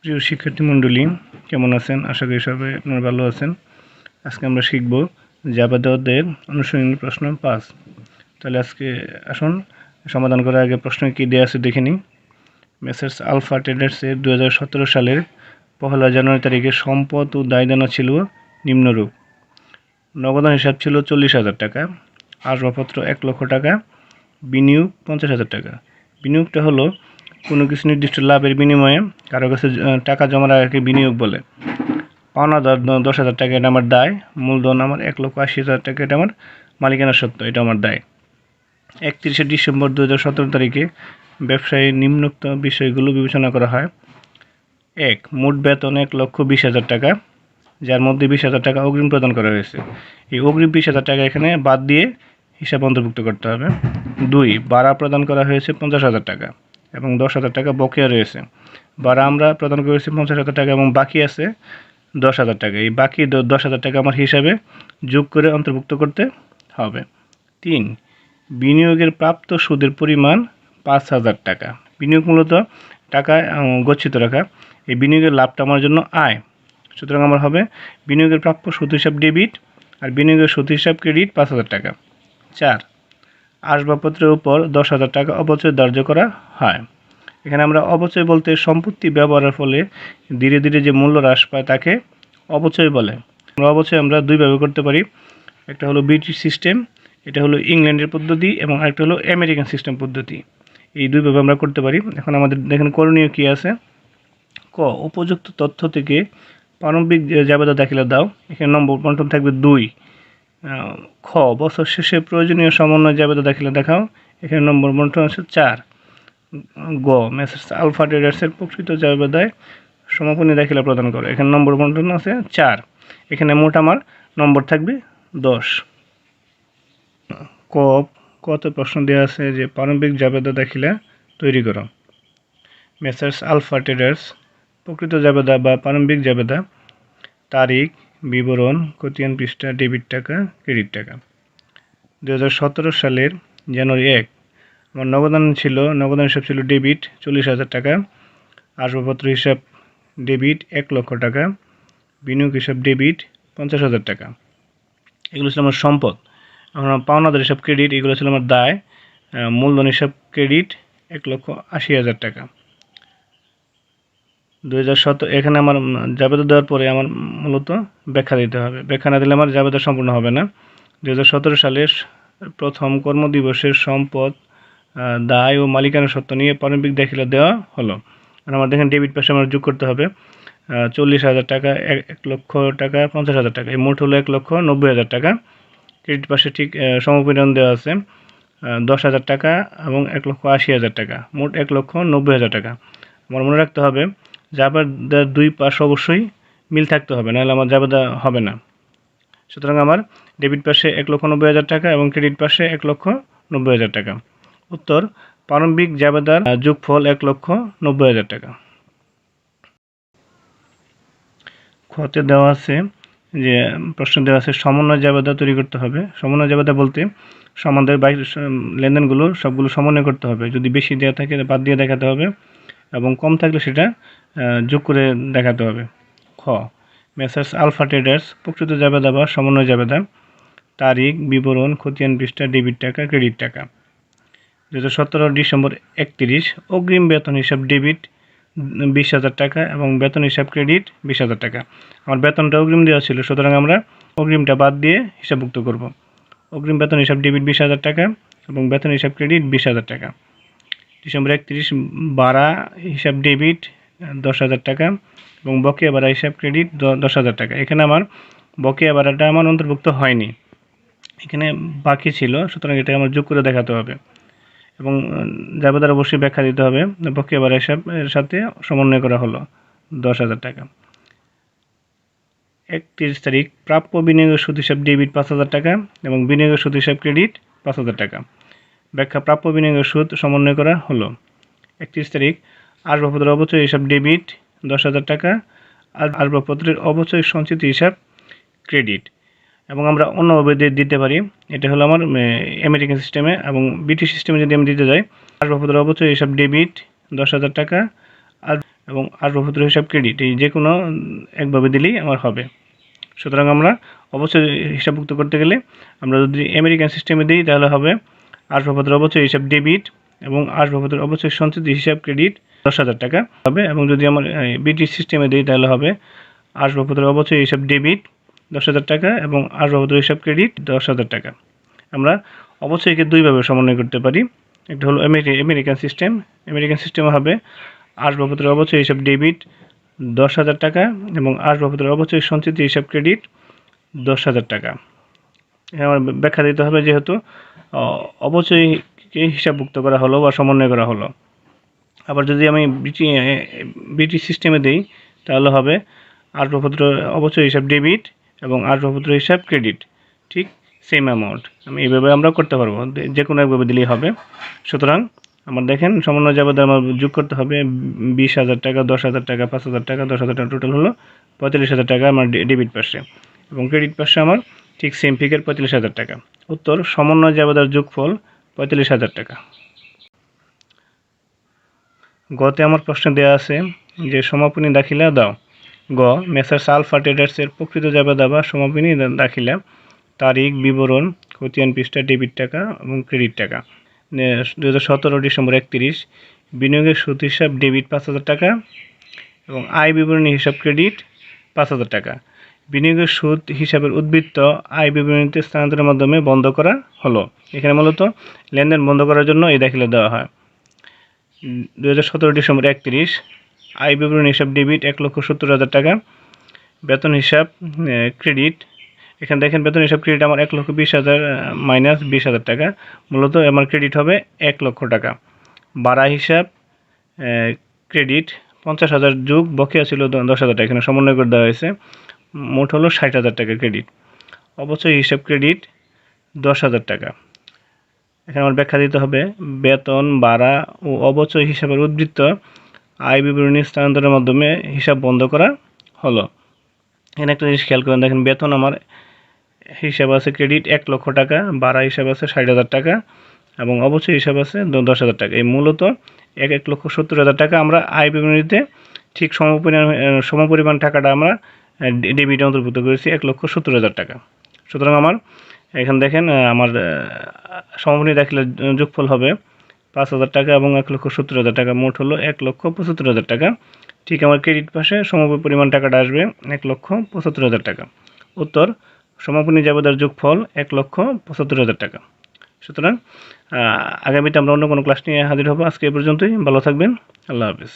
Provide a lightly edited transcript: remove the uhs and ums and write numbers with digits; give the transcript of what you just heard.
প্রিয় শিক্ষার্থী মণ্ডলী, কেমন আছেন? আশা করি সবাই আপনারা ভালো আছেন। আজকে আমরা শিখব জাবেদা অধ্যায়ের অনুশীলনী প্রশ্ন 5। তাহলে আজকে আসুন সমাধান করার আগে প্রশ্ন কি দেওয়া আছে দেখে নিই। মেসার্স আলফা ট্রেডার্সের 2017 সালের 1 জানুয়ারি তারিখে সম্পদ ও দায়দেনা ছিল নিম্নরূপ: নগদান হিসাব ছিল 40,000 টাকা, আসবাবপত্র 1 লক্ষ টাকা, বিনিয়োগ 50,000 টাকা। বিনিয়োগটা হলো কোনো কিছু নির্দিষ্ট লাভের বিনিময়ে কারো কাছে টাকা জমা রাখাকে বিনিয়োগ বলে। পাওনাদার 10,000 টাকা, এটা আমার দায়। মূলধন আমার 1,80,000 টাকা, এটা আমার মালিকানা সত্ত্ব, এটা আমার দায়। 31শে ডিসেম্বর 2017 তারিখে ব্যবসায়ী নিম্নোক্ত বিষয়গুলো বিবেচনা করা হয়: 1. মোট বেতন 1,20,000 টাকা, যার মধ্যে 20,000 টাকা অগ্রিম প্রদান করা হয়েছে। এই অগ্রিম 20,000 টাকা এখানে বাদ দিয়ে হিসাব অন্তর্ভুক্ত করতে হবে। 2. ভাড়া প্রদান করা হয়েছে 50,000 টাকা এবং 10,000 টাকা বকেয়া রয়েছে। ভাড়া আমরা প্রদান করেছি 50,000 টাকা এবং বাকি আছে 10,000 টাকা। এই বাকি 10,000 টাকা আমার হিসাবে যোগ করে অন্তর্ভুক্ত করতে হবে। 3. বিনিয়োগের প্রাপ্ত সুদের পরিমাণ 5,000 টাকা। বিনিয়োগ মূলত টাকা গচ্ছিত রাখা। এই বিনিয়োগের লাভটা আমার জন্য আয়, সুতরাং আমার হবে বিনিয়োগের প্রাপ্য সুদ হিসাব ডেবিট আর বিনিয়োগের সুদ হিসাব ক্রেডিট 5,000 টাকা। 4. আসবাবপত্রের উপর 10,000 টাকা অপচয় ধার্য করা হয়। এখানে আমরা অপচয় বলতে সম্পত্তি ব্যবহারের ফলে ধীরে ধীরে যে মূল্য হ্রাস পায় তাকে অপচয় বলে। অপচয় আমরা দুইভাবে করতে পারি, একটা হলো ব্রিটিশ সিস্টেম, এটা হলো ইংল্যান্ডের পদ্ধতি, এবং আরেকটা হলো আমেরিকান সিস্টেম পদ্ধতি। এই দুইভাবে আমরা করতে পারি। এখন আমাদের দেখেন করণীয় কী আছে। ক. উপযুক্ত তথ্য থেকে প্রারম্ভিক জাবেদা দাখিলা দাও। এখানে নম্বর বন্টন থাকবে 2। খ. বছর শেষে প্রয়োজনীয় সমন্বয় জাবেদা দাখিলা দেখাও। এখানে নম্বর বন্টন আছে 4। গ. মেসার্স আলফা ট্রেডার্সের প্রকৃত জাবেদায় সমাপনী দাখিলা প্রদান করো। এখানে নম্বর বন্টন আছে 4। এখানে মোট আমার নম্বর থাকবে 10। কত প্রশ্ন দেওয়া আছে যে প্রারম্ভিক জাবেদা দাখিলা তৈরি করো। মেসার্স আলফা ট্রেডার্স প্রকৃত জাবেদা বা প্রারম্ভিক জাবেদা: তারিখ, বিবরণ, খতিয়ান পৃষ্ঠা, ডেবিট টাকা, ক্রেডিট টাকা। 2017 সালের জানুয়ারি 1 আমার নগদান হিসাব ছিল ডেবিট 40,000 টাকা, আসবাবপত্র হিসাব ডেবিট 1 লক্ষ টাকা, বিনিয়োগ হিসাব ডেবিট 50,000 টাকা। এগুলো ছিল আমার সম্পদ। আমার পাওনাদার হিসাব ক্রেডিট, এগুলো ছিল আমার দায়। মূলধন হিসাব ক্রেডিট 1,80,000 টাকা। 2017 এখানে আমার জাবেদা দেওয়ার পরে আমার মূলত ব্যাখ্যা দিতে হবে। ব্যাখ্যা না দিলে আমার জাবেদা সম্পূর্ণ হবে না। 2017 সালের প্রথম কর্মদিবসের সম্পদ, দায় ও মালিকানা সত্ত্ব নিয়ে প্রারম্ভিক দাখিলা দেওয়া হলো। আর আমার দেখেন ডেবিট পাশে আমার যোগ করতে হবে 40,000 টাকা, 1 লক্ষ টাকা, 50,000 টাকা। এই মোট হলো 1,90,000 টাকা। ক্রেডিট পাশে ঠিক সমপরিমাণ দেওয়া আছে 10,000 টাকা এবং 1,80,000 টাকা, মোট 1,90,000 টাকা। আমার মনে রাখতে হবে জাবেদার দুই পাশ অবশ্যই মিল থাকতে হবে, নাহলে আমার জাবেদা হবে না। সুতরাং আমার ডেবিট পাশে 1,90,000 টাকা এবং ক্রেডিট পাশে 1,90,000 টাকা। উত্তর: প্রারম্ভিক জাবেদার যোগফল 1,90,000 টাকা। খতে দেওয়া আছে যে প্রশ্ন দেওয়া আছে সমন্বয় জাবেদা তৈরি করতে হবে। সমন্বয় জাবেদা বলতে সমানদের বাইরের লেনদেনগুলো সবগুলো সমন্বয় করতে হবে। যদি বেশি দেওয়া থাকে বাদ দিয়ে দেখাতে হবে এবং কম থাকলে সেটা যোগ করে দেখাতে হবে। খ. মেসার্স আলফা ট্রেডার্স প্রকৃত জাবেদা বা সমন্বয় জাবেদা: তারিখ, বিবরণ, খতিয়ান পৃষ্ঠা, ডেবিট টাকা, ক্রেডিট টাকা। 2017 ডিসেম্বর 31 অগ্রিম বেতন হিসাব ডেবিট 20,000 টাকা এবং বেতন হিসাব ক্রেডিট 20,000 টাকা। আমার বেতনটা অগ্রিম দেওয়া ছিল, সুতরাং আমরা অগ্রিমটা বাদ দিয়ে হিসাবভুক্ত করব। অগ্রিম বেতন হিসাব ডেবিট 20,000 টাকা এবং বেতন হিসাব ক্রেডিট 20,000 টাকা। ডিসেম্বর 31 ভাড়া হিসাব ডেবিট 10,000 টাকা এবং বকেয়া ভাড়া হিসাব ক্রেডিট 10,000 টাকা। এখানে আমার বকেয়া ভাড়াটা আমার অন্তর্ভুক্ত হয়নি, এখানে বাকি ছিল, সুতরাং এটা আমার যোগ করে দেখাতে হবে এবং জাবেদার অবশ্যই ব্যাখ্যা দিতে হবে। বকেয়া ভাড়া হিসাবের সাথে সমন্বয় করা হলো 10,000 টাকা। 31 তারিখ প্রাপ্য বিনিয়োগের সুদ হিসাব ডেবিট 5,000 টাকা এবং বিনিয়োগের সুদ হিসাব ক্রেডিট 5,000 টাকা। ব্যাখ্যা: প্রাপ্য বিনিয়োগের সুদ সমন্বয় করা হলো। 31 তারিখ আসবাবপত্রের অবচয় হিসাব ডেবিট 10,000 টাকা, আসবাবপত্রের অবচয় সঞ্চিত হিসাব ক্রেডিট। এবং আমরা অন্যভাবে দিতে পারি, এটা হলো আমার আমেরিকান সিস্টেমে, এবং ব্রিটিশ সিস্টেমে যদি আমি দিতে যাই আসবাবপত্রের অবচয় হিসাব ডেবিট 10,000 টাকা, আর এবং আসবাবপত্র হিসাব ক্রেডিট, এই যে কোনো একভাবে দিলেই আমার হবে। সুতরাং আমরা অবশ্যই হিসাবভুক্ত করতে গেলে আমরা যদি আমেরিকান সিস্টেমে দিই তাহলে হবে আসবাবপত্র অবশ্যই হিসাব ডেবিট এবং আসবাবপত্র অবশ্যই সঞ্চিত হিসাব ক্রেডিট 10,000 টাকা হবে। এবং যদি আমার ব্রিটিশ সিস্টেমে দিই তাহলে হবে আসবাবপত্র অবশ্যই হিসাব ডেবিট 10,000 টাকা এবং আসবাবপত্র হিসাব ক্রেডিট 10,000 টাকা। আমরা অবশ্যই একে দুইভাবে সমন্বয় করতে পারি। একটা হলো আমেরিকান সিস্টেম। আমেরিকান সিস্টেমে হবে আসবাবপত্র অবশ্যই হিসাব ডেবিট 10,000 টাকা এবং আসবাবপত্র অবশ্যই সঞ্চিত হিসাব ক্রেডিট 10,000 টাকা। এখানে আমার ব্যাখ্যা দিতে হবে, যেহেতু অবশ্যইকে হিসাবভুক্ত করা হলো বা সমন্বয় করা হলো। আবার যদি আমি ব্রিটিশ সিস্টেমে দিই তাহলে হবে আসবাবপত্র অবশ্যই হিসাব ডেবিট এবং আসবাবপত্র হিসাব ক্রেডিট, ঠিক সেম অ্যামাউন্ট। আমি এইভাবে আমরা করতে পারবো, যে কোনো একভাবে দিলেই হবে। সুতরাং আমার দেখেন সমন্বয় জাবেদা আমার যোগ করতে হবে 20,000 টাকা, 10,000 টাকা, 5,000 টাকা, 10,000 টাকা, টোটাল হলো 45,000 টাকা আমার ডেবিট পাশে, এবং ক্রেডিট পাশে আমার ঠিক সেম ফিগার 45,000 টাকা। উত্তর সমন্বয় জাবেদার যোগফল 45,000 টাকা। গতে আমার প্রশ্ন দেওয়া আছে যে সমাপনী দাখিলা দাও। গ মেসার্স আলফা ট্রেডার্সের প্রকৃত জাবেদা বা সমাপনী দাখিলা, তারিখ, বিবরণ, খতিয়ান পৃষ্ঠা, ডেবিট টাকা এবং ক্রেডিট টাকা। 2017 ডিসেম্বর 31, বিনিয়োগের সুদ হিসাব ডেবিট 5,000 টাকা এবং আয় বিবরণী হিসাব ক্রেডিট 5,000 টাকা। বিনিয়োগের সুদ হিসাবের উদ্বৃত্ত আয় বিবরণীতে স্থানান্তরের মাধ্যমে বন্ধ করা হলো। এখানে মূলত লেনদেন বন্ধ করার জন্য এই দাখিলা দেওয়া হয়। 2017 ডিসেম্বর 31, আয় বিবরণী হিসাব ডেবিট 1,70,000 টাকা, বেতন হিসাব ক্রেডিট। এখানে দেখেন বেতন হিসাব ক্রেডিট আমার 1,20,000 মাইনাস 20,000 টাকা, মূলত আমার ক্রেডিট হবে 1 লক্ষ টাকা। ভাড়া হিসাব ক্রেডিট 50,000 যোগ বকেয়া ছিল 10,000 টাকা, এখানে সমন্বয় করে দেওয়া হয়েছে, মোট হলো 60,000 টাকা ক্রেডিট। অবশ্যই হিসাব ক্রেডিট 10,000 টাকা। এখানে আমার ব্যাখ্যা দিতে হবে, বেতন, ভাড়া ও অবচয় হিসাবের উদ্বৃত্ত আয় বিবরণী স্থানান্তরের মাধ্যমে হিসাব বন্ধ করা হলো। এখানে একটা জিনিস খেয়াল করেন, দেখেন বেতন আমার হিসাব আছে ক্রেডিট 1 লক্ষ টাকা, ভাড়া হিসাব আছে 60,000 টাকা এবং অবচয় হিসাব আছে 10,000 টাকা। এই মূলত 1,70,000 টাকা আমরা আয় বিবরণীতে ঠিক সমপরিমাণ টাকাটা আমরা ডেবিটে অন্তর্ভুক্ত করেছি 1,70,000 টাকা। সুতরাং আমার এখানে দেখেন আমার সমাপনী দাখিলার যোগফল হবে 5,000 টাকা এবং 1,70,000 টাকা, মোট হলো 1,75,000 টাকা। ঠিক আমার ক্রেডিট পাশে সমপরিমাণ টাকাটা আসবে 1,75,000 টাকা। উত্তর সমাপনী জাবেদার যোগফল 1,75,000 টাকা। সুতরাং আগামীতে আমরা অন্য কোনো ক্লাস নিয়ে হাজির হব। আজকে এ পর্যন্তই, ভালো থাকবেন, আল্লাহ হাফেজ।